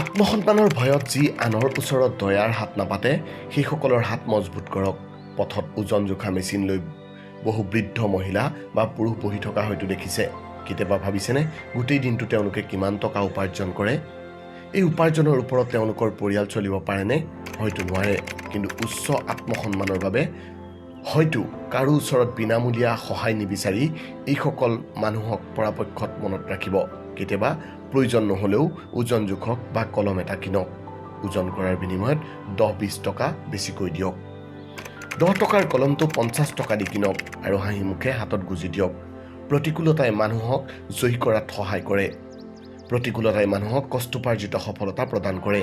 আত্মসন্মানৰ ভয়ত যি আনৰ ওচৰত দয়াৰ হাত নাপাতে সেইসকলৰ হাত মজবুত কৰক। পথত ওজন জোখা মেচিন লৈ বহু বৃদ্ধ মহিলা বা পুৰুষ বহি থকা হয়তো দেখিছে। কেতিয়াবা ভাবিছেনে গোটেই দিনটো তেওঁলোকে কিমান টকা উপাৰ্জন কৰে? এই উপাৰ্জনৰ ওপৰত তেওঁলোকৰ পৰিয়াল চলিব পাৰেনে? হয়তো নোৱাৰে। কিন্তু উচ্চ আত্মসন্মানৰ বাবে হয়তো কাৰো ওচৰত বিনামূলীয়া সহায় নিবিচাৰি এইসকল মানুহক পৰাপক্ষত মনত ৰাখিব। কেতিয়াবা প্ৰয়োজন নহ'লেও ওজন জোখক বা কলম এটা কিনক। ওজন কৰাৰ বিনিময়ত 10-20 টকা বেছিকৈ দিয়ক। 10 টকাৰ কলমটো 50 টকা দি কিনক আৰু হাঁহি মুখে হাতত গুজি দিয়ক। প্ৰতিকূলতাই মানুহক জয়ী কৰাত সহায় কৰে। প্ৰতিকূলতাই মানুহক কষ্টোপাৰ্জিত সফলতা প্ৰদান কৰে।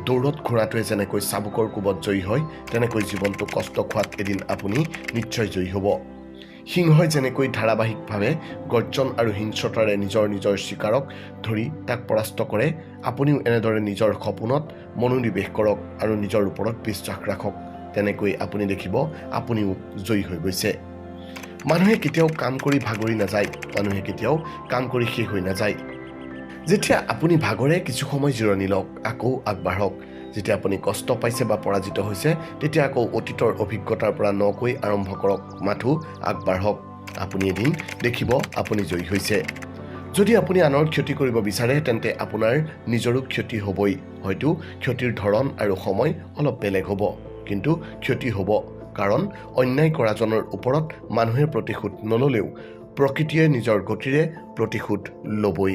দৌৰত ঘোঁৰাটোৱে যেনেকৈ চাবুকৰ কোবত জয়ী হয়, তেনেকৈ জীৱনটো কষ্ট খোৱাত এদিন আপুনি নিশ্চয় জয়ী হ'ব। সিংহই যেনেকৈ ধাৰাবাহিকভাৱে গৰ্জন আৰু হিংস্ৰতাৰে নিজৰ চিকাৰক ধৰি তাক পৰাস্ত কৰে, আপুনিও এনেদৰে নিজৰ সপোনত মনোনিৱেশ কৰক আৰু নিজৰ ওপৰত বিশ্বাস ৰাখক। তেনেকৈ আপুনি দেখিব আপুনিও জয়ী হৈ গৈছে। মানুহে কেতিয়াও কাম কৰি ভাগৰি নাযায়। মানুহে কেতিয়াও কাম কৰি শেষ হৈ নাযায়। যেতিয়া আপুনি ভাগৰে কিছু সময় জিৰণি লওক, আকৌ আগবাঢ়ক। যেতিয়া আপুনি কষ্ট পাইছে বা পৰাজিত হৈছে, তেতিয়া আকৌ অতীতৰ অভিজ্ঞতাৰ পৰা নকৈ আৰম্ভ কৰক, মাথো আগবাঢ়ক। আপুনি এদিন দেখিব আপুনি জয়ী হৈছে। যদি আপুনি আনৰ ক্ষতি কৰিব বিচাৰে, তেন্তে আপোনাৰ নিজৰো ক্ষতি হ'বই। হয়তো ক্ষতিৰ ধৰণ আৰু সময় অলপ বেলেগ হ'ব, কিন্তু ক্ষতি হ'ব। কাৰণ অন্যায় কৰাজনৰ ওপৰত মানুহে প্ৰতিশোধ নল'লেও প্ৰকৃতিয়ে নিজৰ গতিৰে প্ৰতিশোধ ল'বই।